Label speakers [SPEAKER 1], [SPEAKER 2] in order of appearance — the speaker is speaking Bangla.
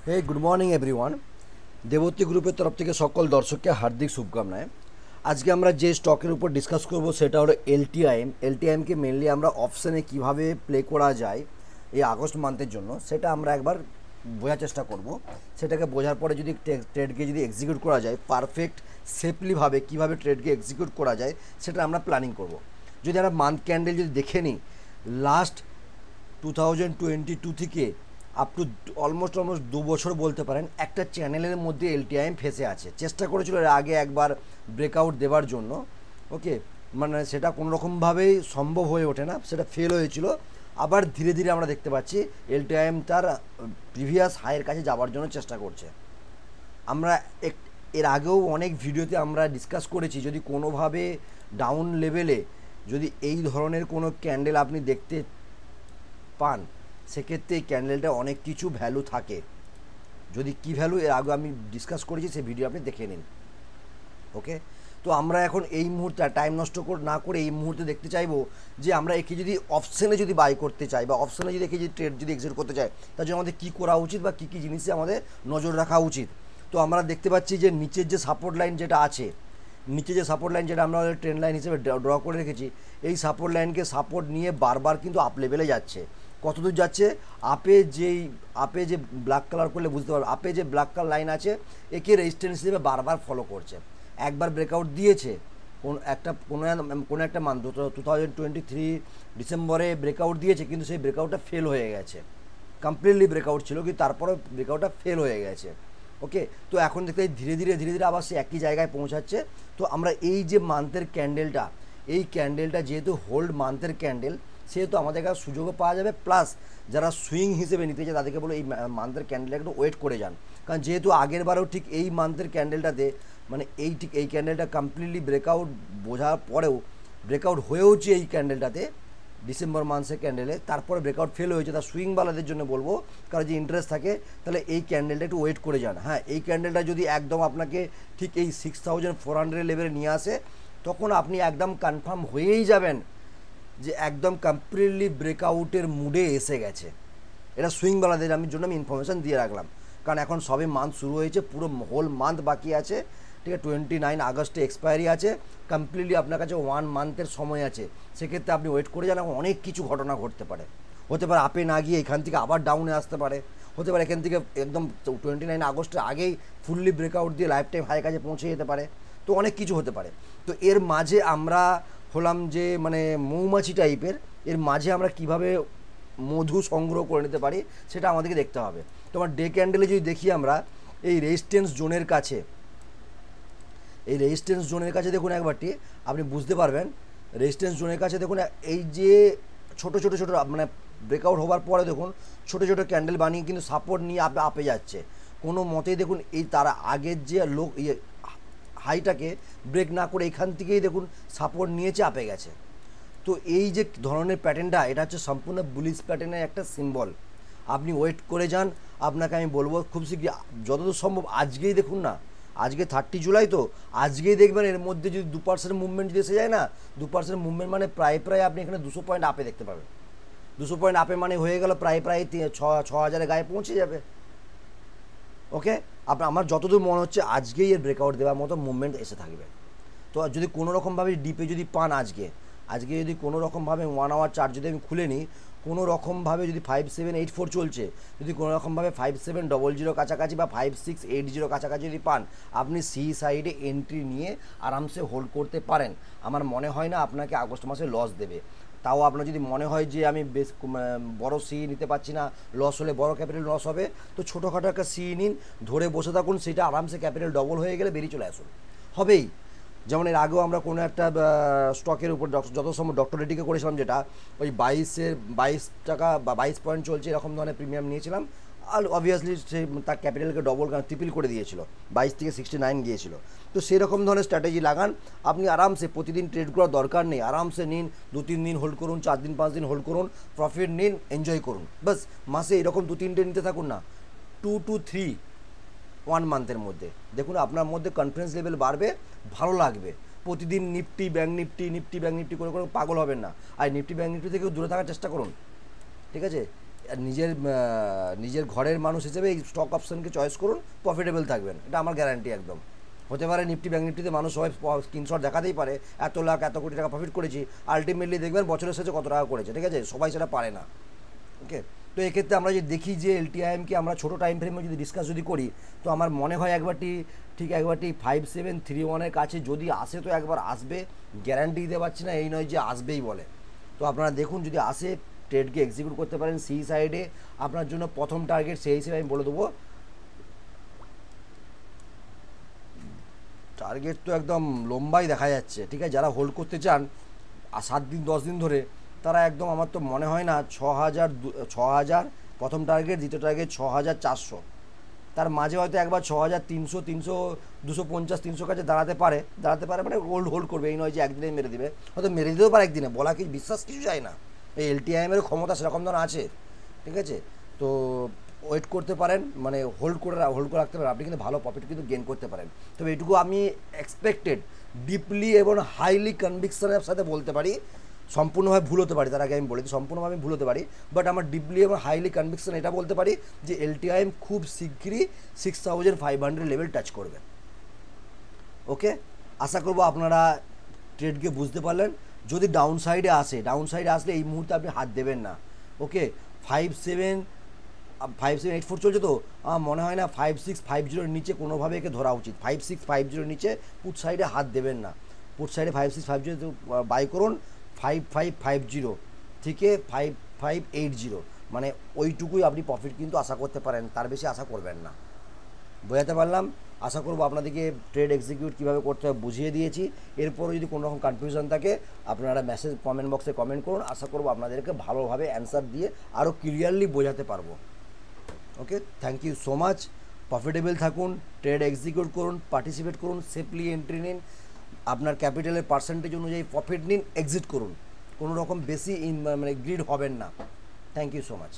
[SPEAKER 1] হে গুড মর্নিং এভরিওয়ান। দেবতী গ্রুপের তরফ থেকে সকল দর্শককে হার্দিক শুভকামনায়। আজকে আমরা যে স্টকের উপর ডিসকাস করব সেটা হলো এলটিআইএম। এলটিআইএমকে মেনলি আমরা অপশানে কিভাবে প্লে করা যায় এই আগস্ট মান্থের জন্য সেটা আমরা একবার বোঝার চেষ্টা করব। সেটাকে বোঝার পরে যদি ট্রেডকে যদি এক্সিকিউট করা যায় পারফেক্ট সেফলিভাবে কীভাবে ট্রেডকে এক্সিকিউট করা যায় সেটা আমরা প্ল্যানিং করব। যদি আমরা মান্থ ক্যান্ডেল যদি দেখে নিই, লাস্ট 2022 থেকে আপ টু অলমোস্ট 2 বছর বলতে পারেন একটা চ্যানেলের মধ্যে এলটিআইএম ফেসে আছে। চেষ্টা করেছিল এর আগে একবার ব্রেকআউট দেওয়ার জন্য, ওকে, মানে সেটা কোনো রকমভাবেই সম্ভব হয়ে ওঠে না, সেটা ফেল হয়েছিল। আবার ধীরে ধীরে আমরা দেখতে পাচ্ছি এলটিআইএম তার প্রিভিয়াস হাইয়ের কাছে যাওয়ার জন্য চেষ্টা করছে। আমরা এর আগেও অনেক ভিডিওতে আমরা ডিসকাস করেছি, যদি কোনোভাবে ডাউন লেভেলে যদি এই ধরনের কোনো ক্যান্ডেল আপনি দেখতে পান সেক্ষেত্রে এই ক্যান্ডেলটা অনেক কিছু ভ্যালু থাকে। যদি কি ভ্যালু এর আগে আমি ডিসকাস করেছি সেই ভিডিও আপনি দেখে নিন, ওকে। তো আমরা এখন এই মুহূর্তে টাইম নষ্ট না করে এই মুহূর্তে দেখতে চাইবো যে আমরা একে যদি অপশানে যদি বাই করতে চাই বা অপশানে যদি একে যদি ট্রেড যদি এক্সিট করতে চাই তার জন্য আমাদের কী করা উচিত বা কী কী জিনিসে আমাদের নজর রাখা উচিত। তো আমরা দেখতে পাচ্ছি যে নিচের যে সাপোর্ট লাইন যেটা আছে, নিচে যে সাপোর্ট লাইন যেটা আমরা ট্রেন্ড লাইন হিসেবে ড্র করে রেখেছি, এই সাপোর্ট লাইনকে সাপোর্ট নিয়ে বারবার কিন্তু আপ লেভেলে যাচ্ছে। কতদূর যাচ্ছে? আপে যে ব্ল্যাক কালার করলে বুঝতে পারবে, আপে যে ব্ল্যাক কালার লাইন আছে একে রেজিস্ট্যান্স হিসেবে বারবার ফলো করছে। একবার ব্রেকআউট দিয়েছে কোনো একটা মান্থ 2023 ডিসেম্বরে ব্রেকআউট দিয়েছে, কিন্তু সেই ব্রেকআউটটা ফেল হয়ে গেছে। কমপ্লিটলি ব্রেকআউট ছিল কিন্তু তারপরে ব্রেকআউটটা ফেল হয়ে গেছে, ওকে। তো এখন দেখতে ধীরে ধীরে আবার সে একই জায়গায় পৌঁছাচ্ছে। তো আমরা এই যে মান্থের ক্যান্ডেলটা, এই ক্যান্ডেলটা যেহেতু হোল্ড মান্থের ক্যান্ডেল সেহেতু আমাদের কাছে সুযোগও পাওয়া যাবে, প্লাস যারা সুইং হিসেবে নিতে চায় তাদেরকে বলো এই মান্থের ক্যান্ডেলটা একটু ওয়েট করে যান। কারণ যেহেতু আগের বারেও ঠিক এই মান্থের ক্যান্ডেলটাতে মানে এই ক্যান্ডেলটা কমপ্লিটলি ব্রেকআউট বোঝার পরেও ব্রেকআউট হয়েওছে এই ক্যান্ডেলটাতে ডিসেম্বর মাসের ক্যান্ডেলে, তারপরে ব্রেকআউট ফেল হয়েছে। তার সুইংওয়ালাদের জন্য বলবো, কারণ যে ইন্টারেস্ট থাকে তাহলে এই ক্যান্ডেলটা একটু ওয়েট করে যান। হ্যাঁ, এই ক্যান্ডেলটা যদি একদম আপনাকে ঠিক এই 6400 লেভেলে নিয়ে আসে তখন আপনি একদম কনফার্ম হয়েই যাবেন যে একদম কমপ্লিটলি ব্রেকআউটের মুডে এসে গেছে। এটা সুইংওয়ালাদের জন্য আমি ইনফরমেশান দিয়ে রাখলাম, কারণ এখন সবে মান্থ শুরু হয়েছে, পুরো হোল মান্থ বাকি আছে, ঠিক আছে। 29 আগস্টে এক্সপায়ারি আছে, কমপ্লিটলি আপনার কাছে 1 মান্থের সময় আছে। সেক্ষেত্রে আপনি ওয়েট করে যান, অনেক কিছু ঘটনা ঘটতে পারে। হতে পারে আপে না গিয়ে এখান থেকে আবার ডাউনে আসতে পারে, হতে পারে এখান থেকে একদম 29 আগস্টের আগেই ফুললি ব্রেকআউট দিয়ে লাইফ টাইম হাই কাছে পৌঁছে যেতে পারে। তো অনেক কিছু হতে পারে। তো এর মাঝে আমরা হলাম যে মানে মৌমাছি টাইপের, এর মাঝে আমরা কিভাবে মধু সংগ্রহ করে নিতে পারি সেটা আমাদেরকে দেখতে হবে। তোমার ডে ক্যান্ডেলে যদি দেখি আমরা এই রেজিস্ট্যান্স জোনের কাছে, এই রেজিস্ট্যান্স জোনের কাছে দেখুন একবারটি আপনি বুঝতে পারবেন। রেজিস্ট্যান্স জোনের কাছে দেখুন এই যে ছোটো মানে ব্রেকআউট হওয়ার পরে দেখুন ছোটো ক্যান্ডেল বানিয়ে কিন্তু সাপোর্ট নিয়ে আপে যাচ্ছে। কোনো মতেই দেখুন এই তারা আগের যে হাইটাকে ব্রেক না করে এখান থেকেই দেখুন সাপোর্ট নিয়েছে আপে গেছে। তো এই যে ধরনের প্যাটার্নটা এটা হচ্ছে সম্পূর্ণ বুলিশ প্যাটার্নের একটা সিম্বল। আপনি ওয়েট করে যান, আপনাকে আমি বলবো খুব শীঘ্রই যতদূর সম্ভব আজকেই দেখুন না, আজকে 30 জুলাই, তো আজকেই দেখবেন এর মধ্যে যদি 2% মুভমেন্ট যদি এসে যায় না, 2% মুভমেন্ট মানে প্রায় আপনি এখানে 200 পয়েন্ট আপে দেখতে পাবেন। 200 পয়েন্ট আপে মানে হয়ে গেল প্রায় 6,000 গায়ে পৌঁছে যাবে, ওকে। আমার যতদূর মনে হচ্ছে আজকেই এর ব্রেকআউট দেওয়ার মতো মুভমেন্ট এসে থাকবে। তো যদি কোনো রকমভাবে ডিপে যদি পান আজকে যদি কোনো রকমভাবে 1 আওয়ার চার্ট যদি আমি খুলে নিই, কোনো রকমভাবে যদি 5784 চলছে, যদি কোনো রকমভাবে 5700 কাছাকাছি বা 5680 কাছাকাছি যদি পান, আপনি সি সাইডে এন্ট্রি নিয়ে আরামসে হোল্ড করতে পারেন। আমার মনে হয় না আপনাকে আগস্ট মাসে লস দেবে। তাও আপনার যদি মনে হয় যে আমি বেশ বড় সি নিতে পারছি না, লস হলে বড় ক্যাপিটাল লস হবে, তো ছোটোখাটো একটা সি নিন, ধরে বসে থাকুন, সেটা আরামসে ক্যাপিটাল ডবল হয়ে গেলে বেরিয়ে চলে আসুন, হবেই। যেমন এর আগেও আমরা কোনো একটা স্টকের উপর যত সময় ডক্টর রেডিকে করেছিলাম, যেটা ওই 22 টাকা বা 22 পয়েন্ট চলছে এরকম ধরনের প্রিমিয়াম নিয়েছিলাম, আর অবভিয়াসলি সে তার ক্যাপিটালকে ডবল ট্রিপল করে দিয়েছিল, 22 থেকে 69 গিয়েছিল। তো সেরকম ধরনের স্ট্র্যাটেজি লাগান, আপনি আরামসে প্রতিদিন ট্রেড করার দরকার নেই, আরামসে নিন, 2-3 দিন হোল্ড করুন, 4 দিন 5 দিন হোল্ড করুন, প্রফিট নিন, এনজয় করুন, বাস। মাসে এরকম 2-3টে নিতে থাকুন না, 2 to 3 1 মান্থের মধ্যে দেখুন আপনার মধ্যে কনফিডেন্স লেভেল বাড়বে, ভালো লাগবে। প্রতিদিন নিফটি ব্যাঙ্ক নিফটি করে পাগল হবেন না, আর নিফটি ব্যাঙ্ক নিফটি থেকেও দূরে থাকার চেষ্টা করুন, ঠিক আছে। নিজের ঘরের মানুষ হিসেবে এই স্টক অপশনকে চয়েস করুন, প্রফিটেবল থাকবেন, এটা আমার গ্যারান্টি একদম। হতে পারে নিফটি ব্যাঙ্ক নিফটিতে মানুষ সবাই স্ক্রিনশট দেখাতেই পারে এত লাখ এত কোটি টাকা প্রফিট করেছি, আলটিমেটলি দেখবেন বছরের শেষে কত টাকা করেছে, ঠিক আছে, সবাই সেটা পারে না। ওকে, তো এক্ষেত্রে আমরা যদি দেখি যে এলটিআইএমকে আমরা ছোটো টাইম ফ্রেমে যদি ডিসকাস যদি করি, তো আমার মনে হয় একবারটি 5731-এর কাছে যদি আসে তো একবার আসবে, গ্যারান্টি দিতে পারছি না, এই নয় যে আসবেই বলে। তো আপনারা দেখুন যদি আসে ট্রেডকে এক্সিকিউট করতে পারেন। সি সাইডে আপনার জন্য প্রথম টার্গেট সেই হিসেবে আমি বলে দেবো, টার্গেট তো একদম লম্বাই দেখা যাচ্ছে, ঠিক আছে, যারা হোল্ড করতে চান 7 দিন 10 দিন ধরে, তারা একদম আমার তো মনে হয় না 6000 প্রথম টার্গেট, দ্বিতীয় টার্গেট 6400, তার মাঝে হয়তো একবার 6300 250 300 কাছে দাঁড়াতে পারে মানে হোল্ড করবে, এই নয় যে একদিনে মেরে দিবে, হয়তো মেরে দিতেও পারে একদিনে, বলা কি বিশ্বাস কিছু যায় না, এই এলটিআইএমের ক্ষমতা সেরকম ধরনের আছে, ঠিক আছে। তো ওয়েট করতে পারেন, মানে হোল্ড করে রাখতে পারেন, আপনি কিন্তু ভালো প্রফিট কিন্তু গেন করতে পারেন। তবে এটুকু আমি এক্সপেক্টেড ডিপলি এবং হাইলি কনভিকশনের সাথে বলতে পারি, সম্পূর্ণভাবে ভুল হতে পারি, তার আগে আমি বলি সম্পূর্ণভাবে ভুল হতে পারি, বাট আমার ডিপলি এবং হাইলি কনভিকশন এটা বলতে পারি যে এলটিআইএম খুব শীঘ্রই 6500 লেভেল টাচ করবে। ওকে, আশা করবো আপনারা ট্রেডকে বুঝতে পারলেন। যদি ডাউন সাইডে আসলে এই মুহূর্তে আপনি হাত দেবেন না। ওকে, 5784 চলছে, তো আমার মনে হয় না 5650 নিচে কোনোভাবে একে ধরা উচিত, 5650 নিচে পুট সাইডে হাত দেবেন না। পুট সাইডে 5650 বাই করুন, 5550 থেকে 5580, মানে ওইটুকুই আপনি প্রফিট কিন্তু আশা করতে পারেন, তার বেশি আশা করবেন না। বোঝাতে পারলাম? আশা করবো আপনাদেরকে ট্রেড এক্সিকিউট কীভাবে করতে হবে বুঝিয়ে দিয়েছি। এরপরও যদি কোনো রকম কনফিউশন থাকে আপনারা মেসেজ কমেন্ট বক্সে কমেন্ট করুন, আশা করবো আপনাদেরকে ভালোভাবে অ্যান্সার দিয়ে আরও ক্লিয়ারলি বোঝাতে পারবো। Okay, thank you so much. Profitable থাকুন, ট্রেড এক্সিকিউট করুন, পার্টিসিপেট করুন, সেফলি এন্ট্রি নিন, আপনার ক্যাপিটালের পার্সেন্টেজ অনুযায়ী প্রফিট নিন, এক্সিট করুন, কোনো রকম বেশি মানে গ্রিড হবেন না। Thank you so much.